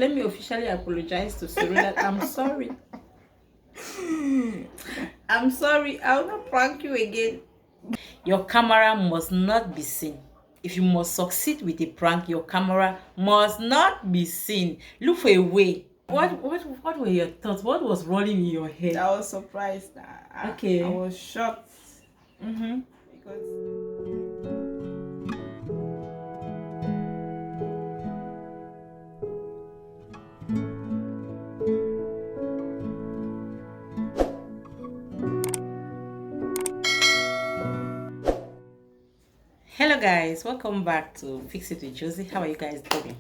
Let me officially apologize to Suru that I'm sorry. I'm sorry. I'll not prank you again. Your camera must not be seen. If you must succeed with a prank, your camera must not be seen. Look for a way. What were your thoughts? What was running in your head? I was surprised. Okay. I was shocked. Mm-hmm. Because Hello guys, welcome back to Fix It with Josie. How are you guys doing?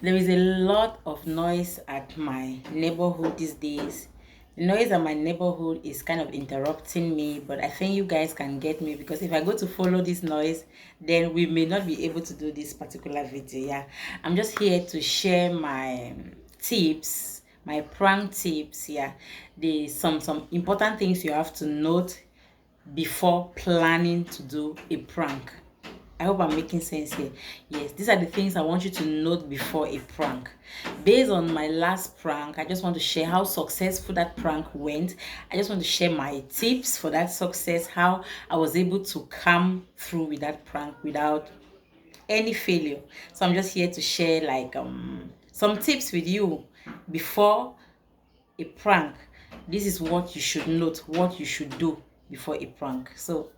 There is a lot of noise at my neighborhood these days. The noise at my neighborhood is kind of interrupting me, but I think you guys can get me, because if I go to follow this noise, then we may not be able to do this particular video. Yeah, I'm just here to share my tips, my prank tips. Yeah, some important things you have to note before planning to do a prank. I hope I'm making sense here. Yes, these are the things I want you to note before a prank. Based on my last prank, I just want to share how successful that prank went. I just want to share my tips for that success, how I was able to come through with that prank without any failure. So I'm just here to share like some tips with you before a prank. This is what you should note, what you should do before a prank. So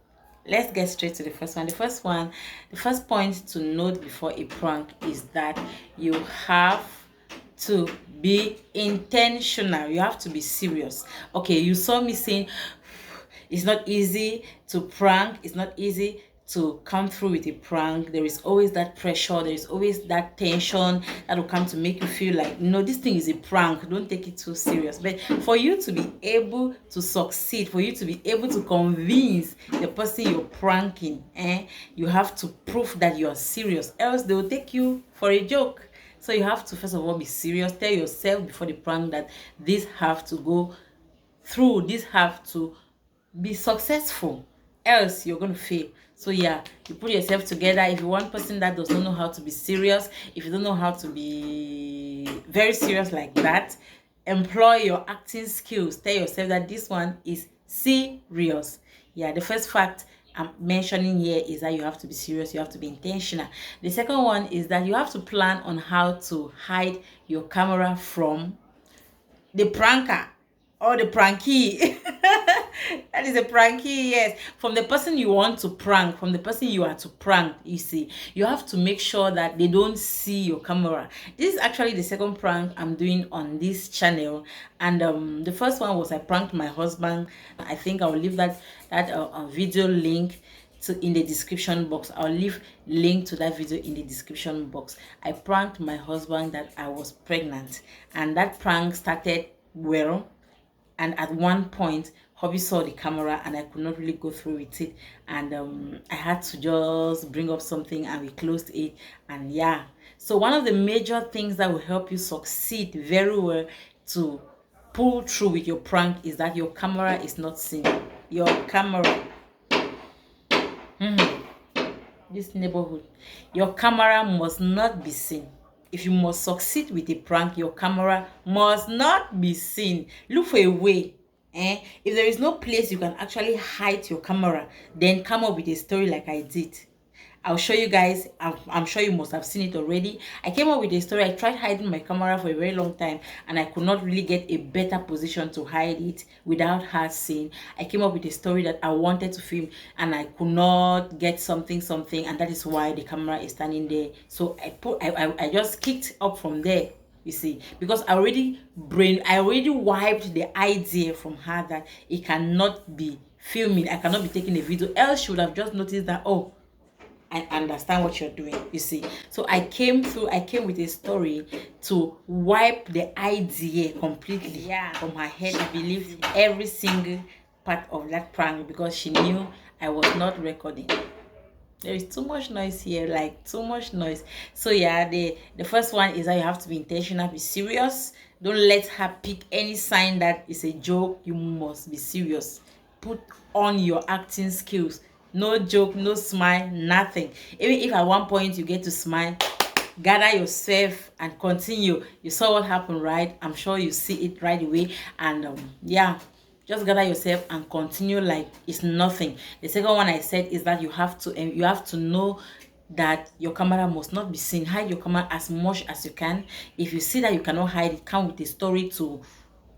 let's get straight to the first one. The first point to note before a prank is that you have to be intentional. You have to be serious. Okay, you saw me saying it's not easy to prank, it's not easy to come through with a prank. There is always that pressure, there is always that tension that will come to make you feel like, no, this thing is a prank, don't take it too serious. But for you to be able to succeed, for you to be able to convince the person you're pranking, you have to prove that you are serious, else they will take you for a joke. So you have to first of all be serious. Tell yourself before the prank that this have to go through, this have to be successful, else you're going to fail. So yeah, you put yourself together. If you're one person that does not know how to be serious, if you don't know how to be very serious like that, employ your acting skills. Tell yourself that this one is serious. Yeah, the first fact I'm mentioning here is that you have to be serious, you have to be intentional. The second one is that you have to plan on how to hide your camera from the pranker or the prankee. That is a prankee, yes. From the person you want to prank, from the person you are to prank, you see, you have to make sure that they don't see your camera. This is actually the second prank I'm doing on this channel, and the first one was I pranked my husband. I think I'll leave that video link in the description box. I'll leave link to that video in the description box. I pranked my husband that I was pregnant, and that prank started well, and at one point hubby saw the camera and I could not really go through with it, and I had to just bring up something and we closed it. And yeah, so one of the major things that will help you succeed very well to pull through with your prank is that your camera is not seen. Your camera, this neighborhood, your camera must not be seen. If you must succeed with a prank, your camera must not be seen. Look for a way. If there is no place you can actually hide your camera, then come up with a story like I did. I'll show you guys. I'm sure you must have seen it already. I came up with a story. I tried hiding my camera for a very long time, and I could not really get a better position to hide it without her seeing. I came up with a story that I wanted to film, and I could not get something, and that is why the camera is standing there. So I just kicked up from there. You see, because I already wiped the idea from her that it cannot be filming, I cannot be taking a video, else she would have just noticed that, oh, I understand what you're doing, you see. So I came with a story to wipe the idea completely from her head. I believed every single part of that prank because she knew I was not recording. There is too much noise here, like too much noise. So yeah, the first one is that you have to be intentional, be serious. Don't let her pick any sign that is a joke. You must be serious. Put on your acting skills. No joke, no smile, nothing. Even if at one point you get to smile, gather yourself and continue. You saw what happened, right? I'm sure you see it right away. And yeah, just gather yourself and continue like it's nothing. The second one I said is that you have to know that your camera must not be seen. Hide your camera as much as you can. If you see that you cannot hide it, come with a story to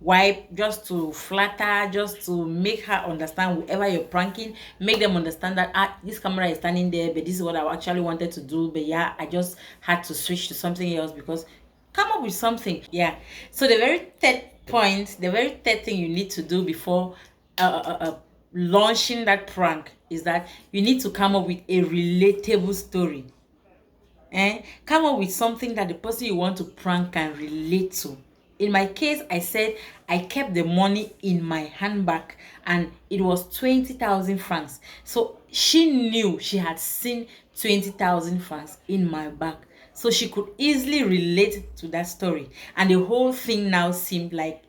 wipe, just to flatter, just to make her understand whoever you're pranking. Make them understand that this camera is standing there, but this is what I actually wanted to do, but yeah, I just had to switch to something else. Because come up with something. Yeah, so the very third point, the very third thing you need to do before launching that prank is that you need to come up with a relatable story. Come up with something that the person you want to prank can relate to. In my case, I said I kept the money in my handbag and it was 20,000 francs. So she knew, she had seen 20,000 francs in my bag. So she could easily relate to that story. And the whole thing now seemed like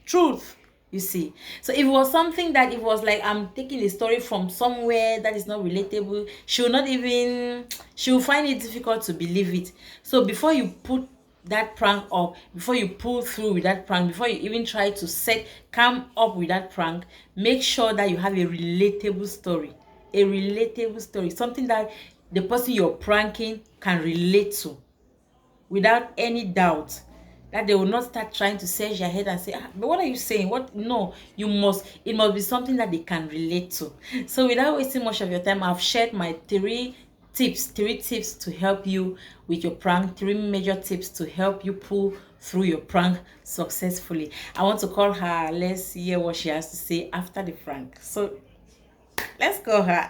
truth, you see. So if it was something that it was like I'm taking a story from somewhere that is not relatable, she will find it difficult to believe it. So before you put that prank up, before you pull through with that prank, before you even try to come up with that prank, make sure that you have a relatable story. A relatable story, something that the person you're pranking can relate to without any doubt, that they will not start trying to search your head and say, but what are you saying? What? No, it must be something that they can relate to. So without wasting much of your time, I've shared my three tips to help you with your prank, three major tips to help you pull through your prank successfully. I want to call her. Let's hear what she has to say after the prank. So let's call her.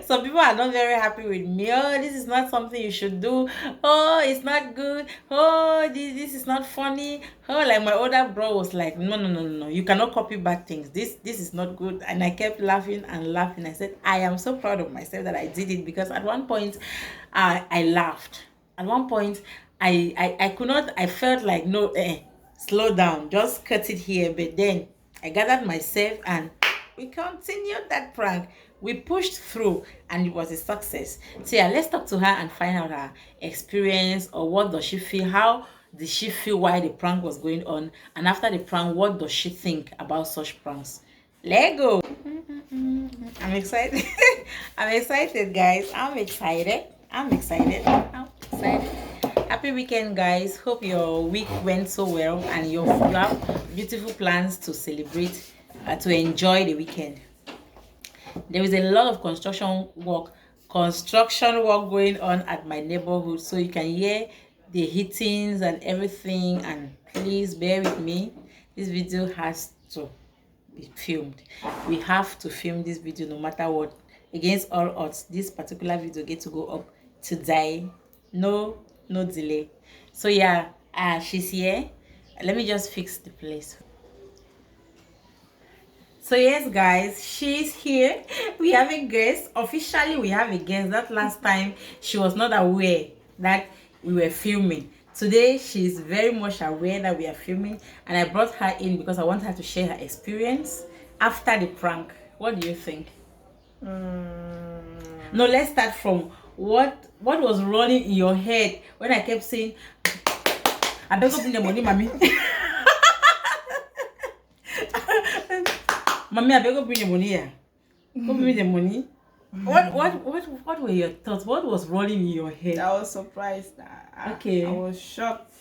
Some people are not very happy with me. Oh, this is not something you should do. Oh, it's not good. Oh, this is not funny. Oh, like my older bro was like, no. You cannot copy bad things. This is not good. And I kept laughing and laughing. I said, I am so proud of myself that I did it, because at one point, I laughed. At one point, I could not. I felt like slow down. Just cut it here. But then I gathered myself and we continued that prank. We pushed through and it was a success. So yeah, let's talk to her and find out her experience, or what does she feel, how did she feel while the prank was going on, and after the prank, what does she think about such pranks. Let go. I'm excited. I'm excited, guys. I'm excited. Happy weekend, guys. Hope your week went so well and you have beautiful plans to celebrate, to enjoy the weekend. There is a lot of construction work going on at my neighborhood, so you can hear the hittings and everything, and please bear with me. This video has to be filmed. We have to film this video no matter what. Against all odds, this particular video gets to go up today. No delay. So yeah, she's here. Let me just fix the place. So yes, guys, she's here. We have a guest. Officially, we have a guest. That last time, she was not aware that we were filming. Today, she's very much aware that we are filming. And I brought her in because I want her to share her experience after the prank. What do you think? No, let's start from what was running in your head when I kept saying, I beg up in the money, mommy. Mommy, I beg you bring the money here. Go bring me the money. What were your thoughts? What was running in your head? I was surprised. I was shocked.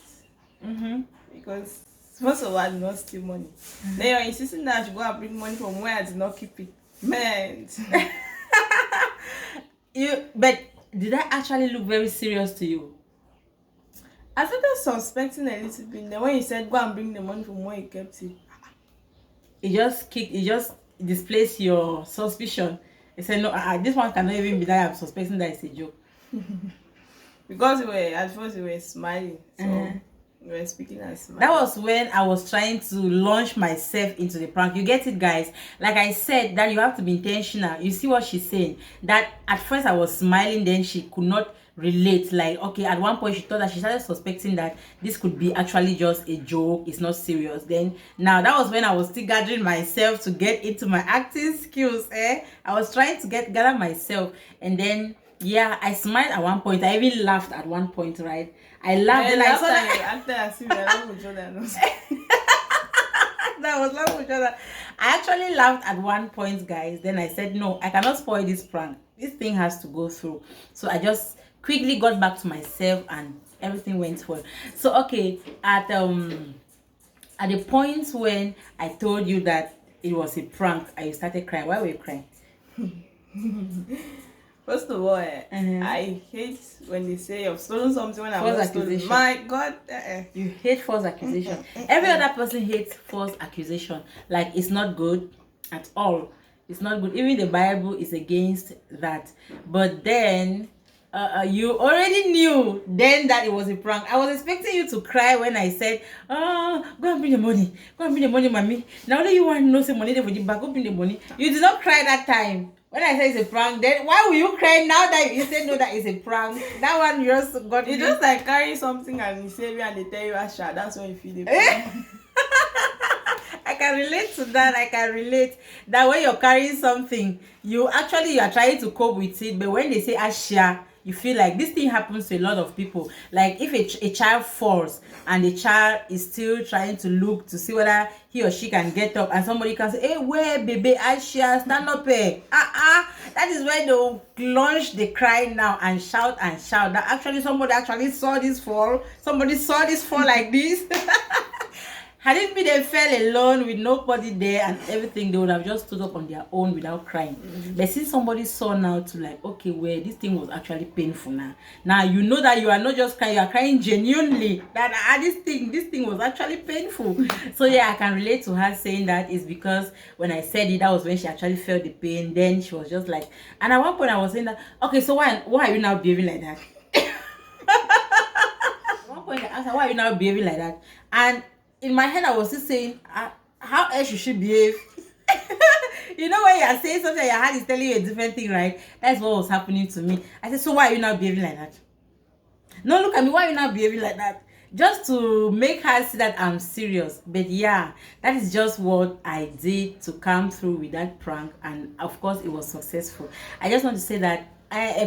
Because first of all, I did not steal money. Then you're insisting that I should go and bring money from where I did not keep it. Man. But did that actually look very serious to you? I started suspecting a little bit. Then when you said go and bring the money from where you kept it, it just displays your suspicion. It said, no, this one cannot even be that I'm suspecting that it's a joke. Because at first you were smiling, so you were speaking and smiling. That was when I was trying to launch myself into the prank. You get it, guys? Like I said, that you have to be intentional. You see what she's saying? That at first I was smiling, then she could not relate. Like, okay, at one point she thought that she started suspecting that this could be actually just a joke, it's not serious. Then now that was when I was still gathering myself to get into my acting skills. I was trying to gather myself, and then Yeah, I smiled at one point. I even laughed at one point, right? I laughed and I saw that. After I see that Was laugh with each other. I actually laughed at one point, guys. Then I said, no, I cannot spoil this prank. This thing has to go through. So I just quickly got back to myself and everything went well. So okay, at the point when I told you that it was a prank and you started crying, why were you crying? First of all, I hate when they say you've stolen something when I'm stolen. My God, you hate false accusation. Every other person hates false accusation. Like, it's not good at all. It's not good. Even the Bible is against that. But then you already knew then that it was a prank. I was expecting you to cry when I said, oh, go and bring the money. Go and bring the money, mommy. Now that you want to know some money for the back, go bring the money. You did not cry that time. When I say it's a prank, then why will you cry now that you said no, that is a prank? That one just got It's just like carrying something and you save it and they tell you Asha. That's when you feel the pain. I can relate to that. I can relate that when you're carrying something, you are trying to cope with it, but when they say Asha, you feel like this thing happens to a lot of people. Like if a child falls and the child is still trying to look to see whether he or she can get up, and somebody can say, hey, where baby Asha, stand up here. That is when they'll launch the cry now and shout that actually somebody actually saw this fall. Somebody saw this fall like this. Had it been they fell alone with nobody there and everything, they would have just stood up on their own without crying. But since somebody saw now to like, okay, well, this thing was actually painful now. Now you know that you are not just crying, you are crying genuinely. That this thing was actually painful. So yeah, I can relate to her saying that is because when I said it, that was when she actually felt the pain. Then she was just like, and at one point I was saying that, okay, so why are you now behaving like that? At one point I asked her, why are you now behaving like that? And in my head, I was just saying, how else you should behave? You know, when you are saying something, your heart is telling you a different thing, right? That's what was happening to me. I said, so why are you now behaving like that? No, look at me, why are you now behaving like that? Just to make her see that I'm serious. But yeah, that is just what I did to come through with that prank. And of course, it was successful. I just want to say that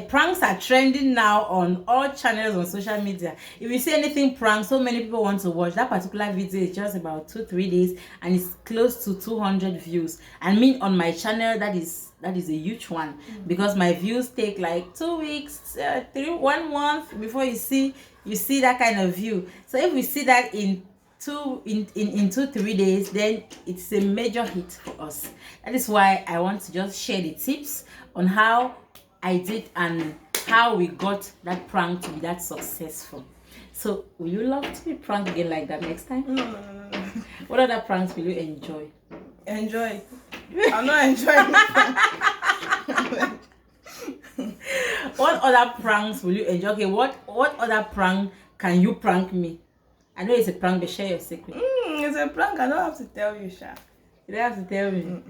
pranks are trending now on all channels on social media. If you see anything prank, so many people want to watch. That particular video is just about 2-3 days and it's close to 200 views. And me on my channel, that is a huge one, because my views take like 2 weeks, 1 month before you see that kind of view. So if we see that in 2-3 days, then it's a major hit for us. That is why I want to just share the tips on how I did and how we got that prank to be that successful. So will you love to be pranked again like that next time? No. What other pranks will you enjoy? Enjoy. I'm not enjoying What other pranks will you enjoy? Okay, what other prank can you prank me? I know it's a prank, but share your secret. It's a prank. I don't have to tell you, Sha. You don't have to tell me.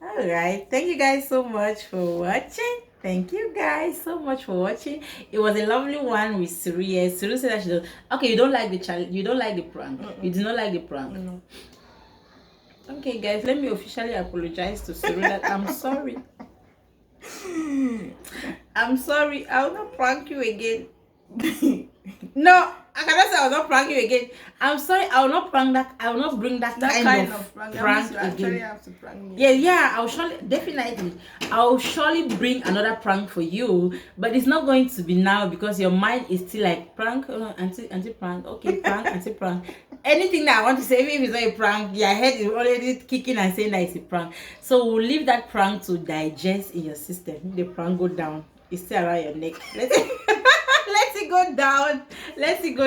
All right. Thank you guys so much for watching. Thank you guys so much for watching. It was a lovely one with Suru. Yes, Suru said that she does. Okay, you don't like the challenge. You don't like the prank. You do not like the prank. No. Okay, guys, let me officially apologize to Suru that I'm sorry. I'm sorry. I will not prank you again. No, I cannot say I will not prank you again. I'm sorry. I will not prank that. I will not bring that kind of prank again. Actually have to prank me. Yeah. I'll surely bring another prank for you, but it's not going to be now because your mind is still like prank, anti prank, okay, prank, anti prank. Anything that I want to say, even if it's not a prank, your head is already kicking and saying that it's a prank. So we'll leave that prank to digest in your system. If the prank go down, it's still around your neck. Let it go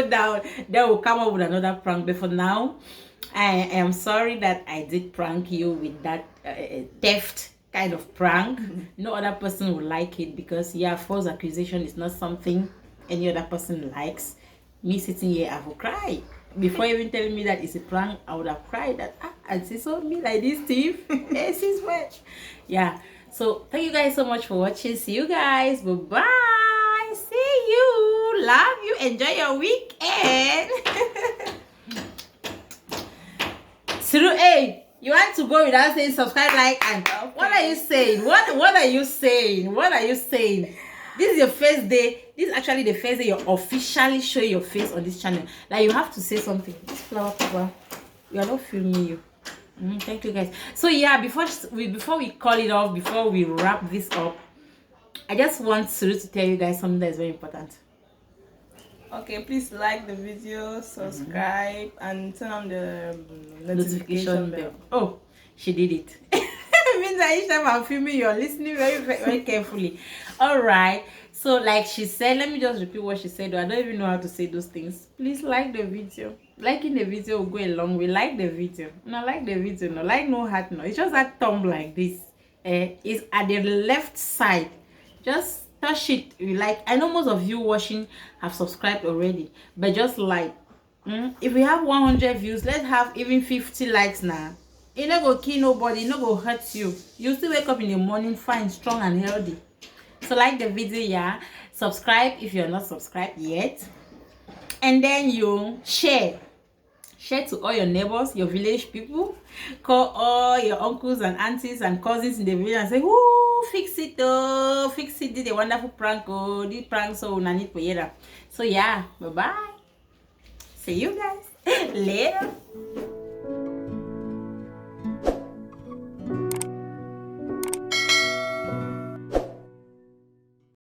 down. Then we'll come up with another prank. But for now, I am sorry that I did prank you with that theft kind of prank. No other person will like it because false accusation is not something any other person likes. Me sitting here, I will cry. Before even telling me that it's a prank, I would have cried that and see so me like this thief. Since when? Yeah. So thank you guys so much for watching. See you guys. Bye-bye. See you. Love you. Enjoy your weekend. Suru, hey, you want to go without saying subscribe, like, and okay. What are you saying? What are you saying? This is your first day. This is actually the first day you're officially showing your face on this channel. Like, you have to say something. This flower cover, we are not filming you. Thank you guys. So yeah, before we call it off, before we wrap this up, I just want to tell you guys something that is very important. Okay, please like the video, subscribe, and turn on the notification bell. Oh, she did it. It means that each time I'm filming, you're listening very, very carefully. All right. So, like she said, let me just repeat what she said. I don't even know how to say those things. Please like the video. Liking the video will go a long way. Like the video. No, like the video. No, like no heart. No, it's just that thumb like this. It's at the left side. Just touch it. You like. I know most of you watching have subscribed already, but just like, if we have 100 views, let's have even 50 likes now. It no go kill nobody, it no go hurt you. You still wake up in the morning fine, strong and healthy. So like the video, yeah. Subscribe if you're not subscribed yet. And then you share. Share to all your neighbors, your village people. Call all your uncles and aunties and cousins in the village and say, "Ooh, fix it oh, fix it, did a wonderful prank oh, did prank so nani poyera." So yeah, bye-bye. See you guys later.